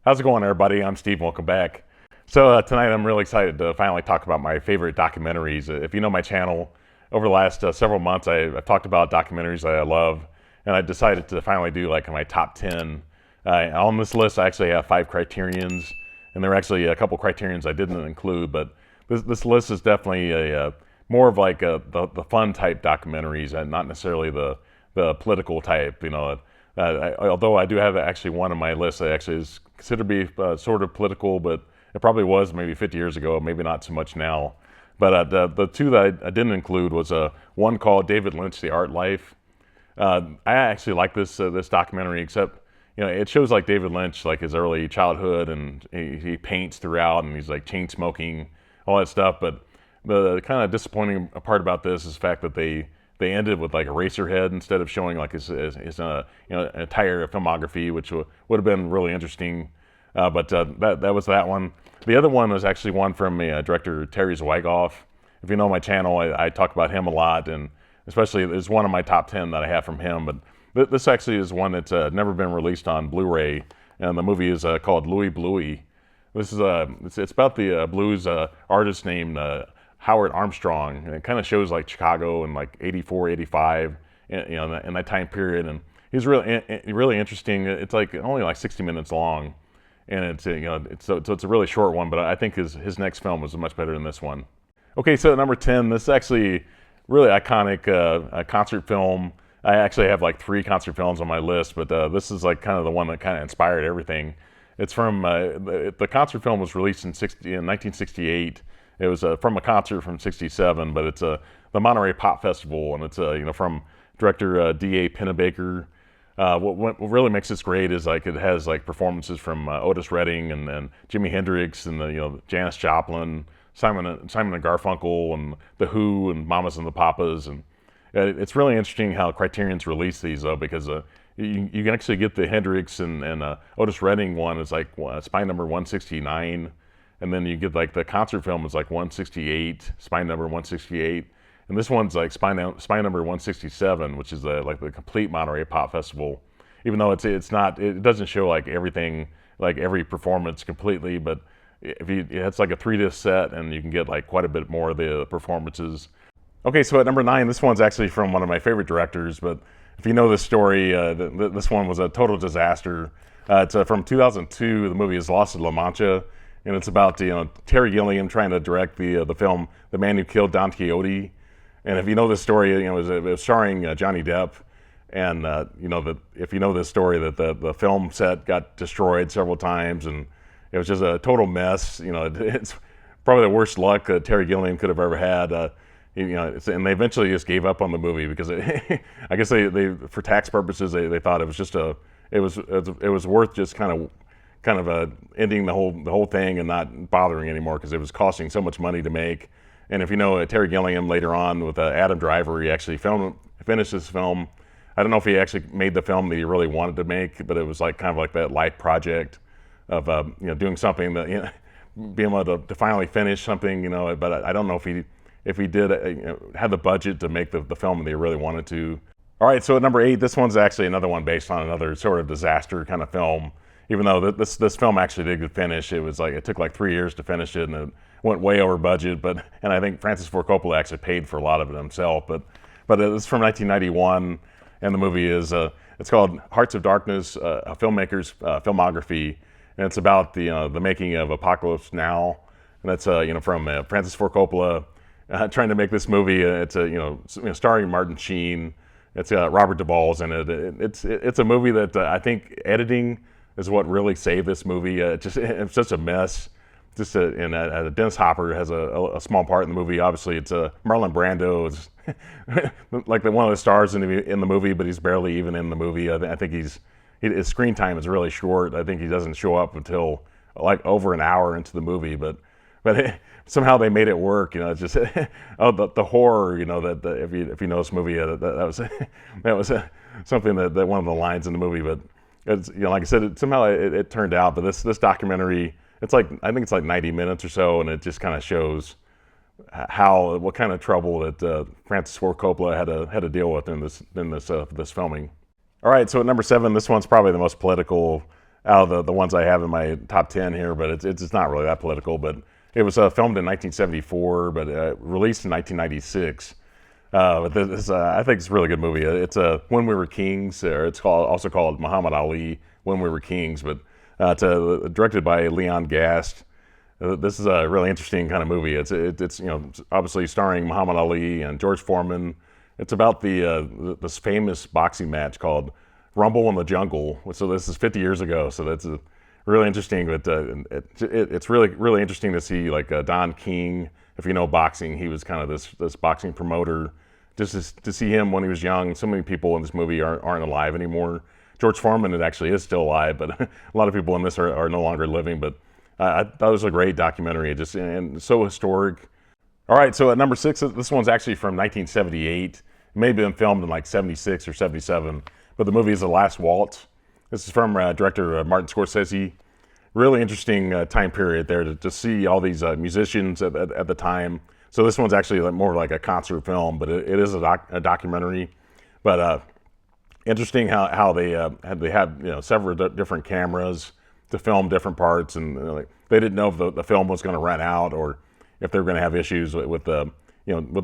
How's it going, everybody? I'm Steve. Welcome back. Tonight I'm really excited to finally talk about my favorite documentaries. If you know my channel, over the last several months, I've talked about documentaries that I love, and I decided to finally do like my top 10. On this list, I actually have 5 criterions, and there are actually a couple criterions I didn't include, but this list is definitely more of like the fun type documentaries, and not necessarily the political type. Although I do have actually one on my list that actually is considered to be sort of political, but it probably was maybe 50 years ago, maybe not so much now. But the two that I didn't include was one called David Lynch, The Art Life. I actually like this documentary, except it shows like David Lynch, like his early childhood, and he paints throughout, and he's like chain smoking, all that stuff. But the kind of disappointing part about this is the fact that they ended with like a Eraserhead instead of showing like his entire filmography, which would have been really interesting. But that was that one. The other one was actually one from director Terry Zwigoff. If you know my channel, I talk about him a lot, and especially it's one of my top 10 that I have from him. But this actually is one that's never been released on Blu-ray, and the movie is called Louie Bluey. This is it's about the blues artist named Howard Armstrong, and it kind of shows like Chicago in like 84, 85, in that time period. And he's really interesting. It's like only like 60 minutes long, and it's it's a really short one. But I think his next film was much better than this one. Okay, so at number 10, this is actually really iconic concert film. I actually have like 3 concert films on my list, but this is like kind of the one that kind of inspired everything. It's from the concert film was released in 1968. It was from a concert from '67, but it's the Monterey Pop Festival, and it's from director D.A. Pennebaker. What really makes this great is like it has like performances from Otis Redding and Jimi Hendrix and Janis Joplin, Simon and Garfunkel, and The Who, and Mamas and the Papas. And it's really interesting how Criterion's release these though, because you can actually get the Hendrix and Otis Redding one is like spine number 169. And then you get like the concert film is like 168, spine number 168, and this one's like spine number 167, which is like the complete Monterey Pop Festival. Even though it doesn't show like everything, like every performance completely, but it's like a 3-disc set, and you can get like quite a bit more of the performances. Okay, so at number 9, this one's actually from one of my favorite directors, but if you know this story, this one was a total disaster. It's from 2002. The movie is Lost in La Mancha. And it's about Terry Gilliam trying to direct the film The Man Who Killed Don Quixote. And if you know this story, it was starring Johnny Depp. And if you know this story, that the film set got destroyed several times, and it was just a total mess. It's probably the worst luck that Terry Gilliam could have ever had. And they eventually just gave up on the movie because I guess they for tax purposes they thought it was just it was worth just kind of ending the whole thing and not bothering anymore, because it was costing so much money to make. And if you know Terry Gilliam, later on with Adam Driver, he actually finished this film. I don't know if he actually made the film that he really wanted to make, but it was like kind of like that life project of doing something that being able to finally finish something. But I don't know if he did had the budget to make the film that he really wanted to. All right, so at number 8, this one's actually another one based on another sort of disaster kind of film. Even though this film actually did get finished, it took like 3 years to finish it, and it went way over budget. And I think Francis Ford Coppola actually paid for a lot of it himself. But it's from 1991, and the movie is it's called Hearts of Darkness, a filmmaker's filmography, and it's about the making of Apocalypse Now, and that's from Francis Ford Coppola trying to make this movie. It's starring Martin Sheen. It's Robert Duvall's in it. It's a movie that I think editing is what really saved this movie. It's just a mess. And Dennis Hopper has a small part in the movie. Obviously, it's Marlon Brando is like one of the stars in the movie, but he's barely even in the movie. I think his screen time is really short. I think he doesn't show up until like over an hour into the movie. But somehow they made it work. It's just the horror. That if you know this movie, that was something that one of the lines in the movie, but. It's, like I said, somehow it turned out. But this documentary, I think it's like 90 minutes or so, and it just kind of shows what kind of trouble that Francis Ford Coppola had to deal with in this filming. All right, so at number 7, this one's probably the most political out of the ones I have in my top 10 here, but it's not really that political. But it was filmed in 1974, but released in 1996. But this, I think it's a really good movie. It's When We Were Kings, or it's also called Muhammad Ali, When We Were Kings. But it's directed by Leon Gast. This is a really interesting kind of movie. It's obviously starring Muhammad Ali and George Foreman. It's about this famous boxing match called Rumble in the Jungle. So this is 50 years ago. So that's really interesting. But it's really interesting to see like Don King. If you know boxing, he was kind of this boxing promoter. Just to see him when he was young. So many people in this movie aren't alive anymore. George Foreman, it actually is still alive, but a lot of people in this are no longer living. But I thought it was a great documentary, and so historic. All right, so at number 6, this one's actually from 1978. It may have been filmed in like 76 or 77, but the movie is The Last Waltz. This is from director Martin Scorsese. Really interesting time period there to see all these musicians at the time. So this one's actually more like a concert film, but it is a documentary. But interesting how they had several different cameras to film different parts, and they didn't know if the film was going to run out or if they were going to have issues with the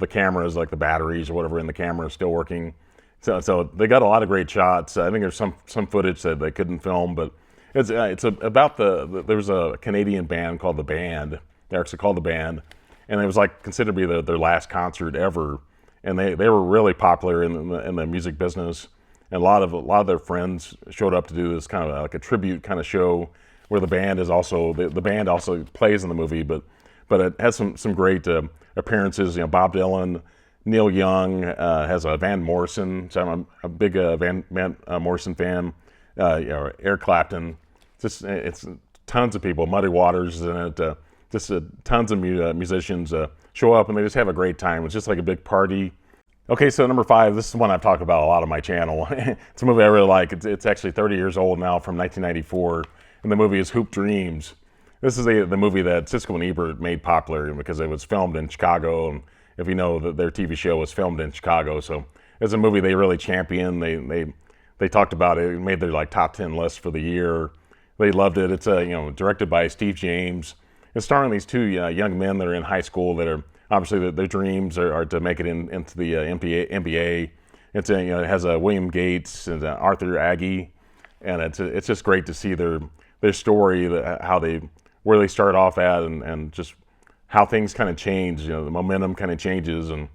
cameras, like the batteries or whatever in the camera is still working. So they got a lot of great shots. I think there's some footage that they couldn't film, but it's about there was a Canadian band called The Band. They're actually called The Band, and it was like considered to be their last concert ever. And they were really popular in the music business. And a lot of their friends showed up to do this kind of like a tribute kind of show, where the band is also the band also plays in the movie, but it has some great appearances. Bob Dylan, Neil Young, has Van Morrison. So I'm a big Van Morrison fan. Eric Clapton. It's tons of people. Muddy Waters is in it. Tons of musicians show up, and they just have a great time. It's just like a big party. Okay, so number 5, this is one I've talked about a lot on my channel. It's a movie I really like. It's actually 30 years old now, from 1994, and the movie is Hoop Dreams. This is the movie that Siskel and Ebert made popular because it was filmed in Chicago, and if you know, their TV show was filmed in Chicago, so it's a movie they really championed. They talked about it. It made their like top 10 list for the year. They loved it. It's directed by Steve James. It's starring these two young men that are in high school that are obviously their dreams are to make it into the NBA. It has William Gates and Arthur Agee, and it's just great to see their story, where they start off at, and just how things kind of change. The momentum kind of changes, and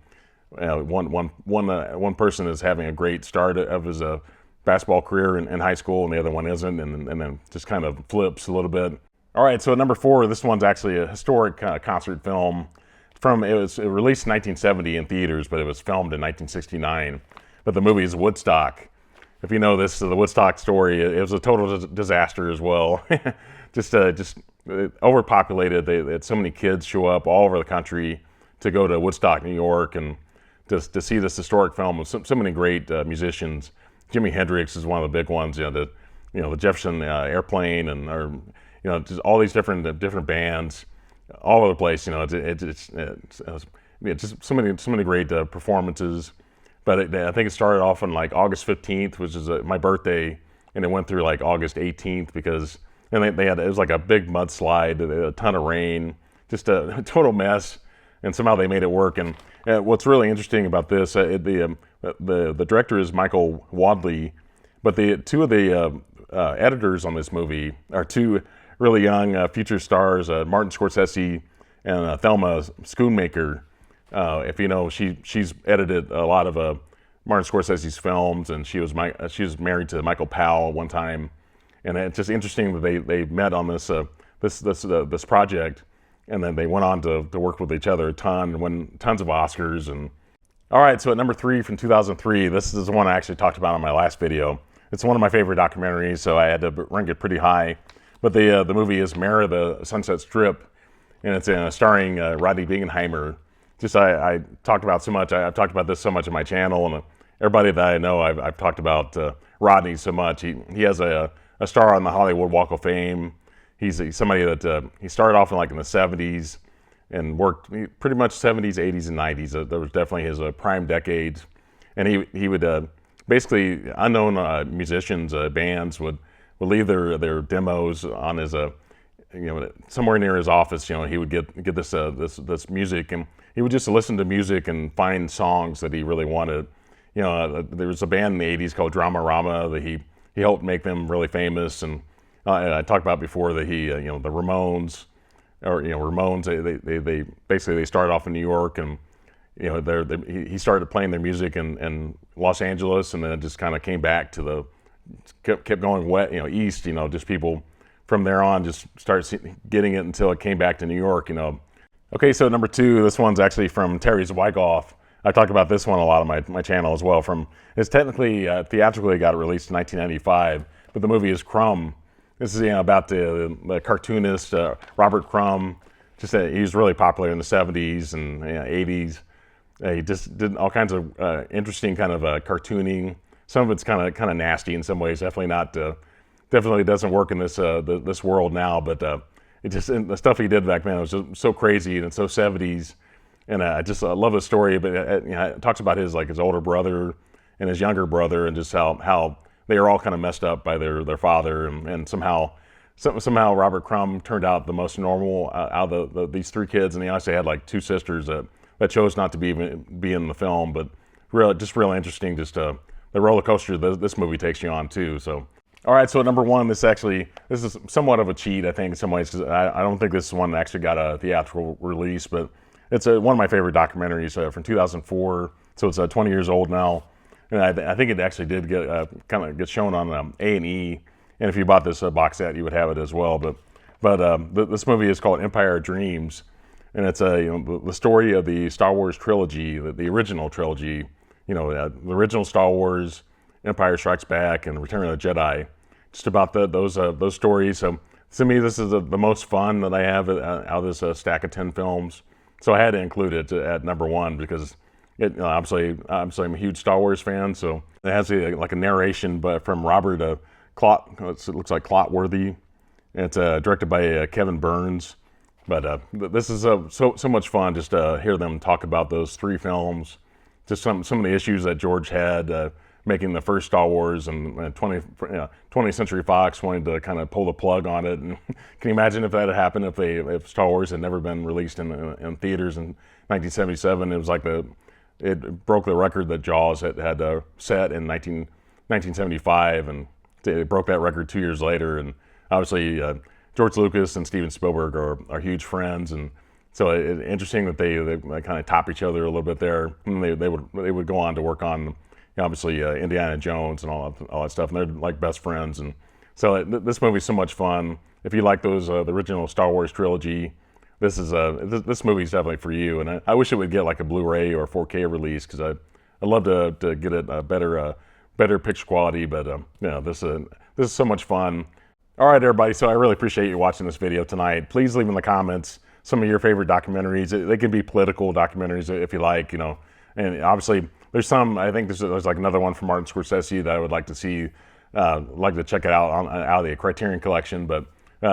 one person is having a great start of his basketball career in high school, and the other one isn't, and then just kind of flips a little bit. All right, so at number 4, this one's actually a historic concert film. It was released in 1970 in theaters, but it was filmed in 1969. But the movie is Woodstock. If you know this, the Woodstock story, it was a total disaster as well. just overpopulated. They had so many kids show up all over the country to go to Woodstock, New York, and just to see this historic film with so many great musicians. Jimi Hendrix is one of the big ones. The Jefferson Airplane, and just all these different bands all over the place. It's just so many great performances. But I think it started off on like August 15th, which is my birthday, and it went through like August 18th because it was like a big mudslide, a ton of rain, just a total mess, and somehow they made it work. And what's really interesting about this, the director is Michael Wadley, but the two of the editors on this movie are two really young future stars, Martin Scorsese and Thelma Schoonmaker. If you know, she's edited a lot of Martin Scorsese's films, and she was married to Michael Powell one time, and it's just interesting that they met on this project, and then they went on to work with each other a ton and win tons of Oscars. And all right, so at number 3 from 2003, this is the one I actually talked about in my last video. It's one of my favorite documentaries, so I had to rank it pretty high. But the movie is Mare of the Sunset Strip, and it's starring Rodney Bingenheimer. I talked about so much. I've talked about this so much on my channel, and everybody that I know, I've talked about Rodney so much. He has a star on the Hollywood Walk of Fame. He's somebody that he started off in the 70s and worked pretty much 70s, 80s, and 90s. That was definitely his prime decades. And he would basically, unknown musicians, bands would would leave their demos on his somewhere near his office. He would get this music, and he would just listen to music and find songs that he really wanted. There was a band in the '80s called Drama Rama that he helped make them really famous, and I talked about before that he the Ramones, or Ramones, they basically they started off in New York, and he started playing their music in Los Angeles, and then it just kind of came back to kept going east. Just people from there on just started getting it until it came back to New York. Okay, so number 2, this one's actually from Terry Zwigoff. I talk about this one a lot on my channel as well. It's technically theatrically got released in 1995, but the movie is Crumb. This is about the cartoonist Robert Crumb. He was really popular in the 70s and 80s. He just did all kinds of interesting kind of cartooning. Some of it's kind of nasty in some ways. Definitely doesn't work in this world now. But the stuff he did back then was just so crazy and so 70s. And I love the story. But it talks about his older brother and his younger brother, and just how they are all kind of messed up by their father, and somehow Robert Crumb turned out the most normal out of these 3 kids, and he actually had 2 sisters that chose not to be in the film. But real interesting, just the roller coaster this movie takes you on too. So, all right, so at number 1, this is somewhat of a cheat, I think, in some ways, because I don't think this one actually got a theatrical release, but it's one of my favorite documentaries from 2004. So it's 20 years old now. And I think it actually did get shown on A&E, and if you bought this box set, you would have it as well. But this movie is called Empire of Dreams, and it's the story of the Star Wars trilogy, the original trilogy. The original Star Wars, Empire Strikes Back, and Return of the Jedi. Just about those stories. So to me, this is the most fun that I have out of this stack of 10 films. So I had to include it at number 1 because obviously I'm a huge Star Wars fan. So it has a narration, but from Robert it looks like Clotworthy. It's directed by Kevin Burns. But this is so much fun just to hear them talk about those 3 films. Just some of the issues that George had making the first Star Wars, and 20th Century Fox wanted to kind of pull the plug on it. And can you imagine if that had happened, if Star Wars had never been released in theaters in 1977? It was it broke the record that Jaws had set in 1975, and it broke that record 2 years later. And obviously George Lucas and Steven Spielberg are huge friends, and so it's interesting that they kind of top each other a little bit there. And they would go on to work on obviously Indiana Jones and all that stuff, and they're best friends. And so this movie's so much fun. If you like the original Star Wars trilogy, this movie's definitely for you. And I wish it would get a Blu-ray or 4K release, because I'd love to get it a better picture quality. But this is so much fun. All right, everybody. So I really appreciate you watching this video tonight. Please leave in the comments some of your favorite documentaries. They can be political documentaries if you like, and obviously there's some, I think there's another one from Martin Scorsese that I would like to see, like to check it out out of the Criterion collection. But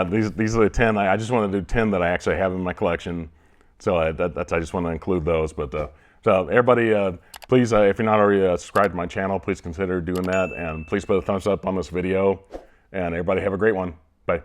these are the 10. I just want to do 10 that I actually have in my collection. So I just want to include those. But so everybody, please, if you're not already subscribed to my channel, please consider doing that, and please put a thumbs up on this video. And everybody have a great one. Bye.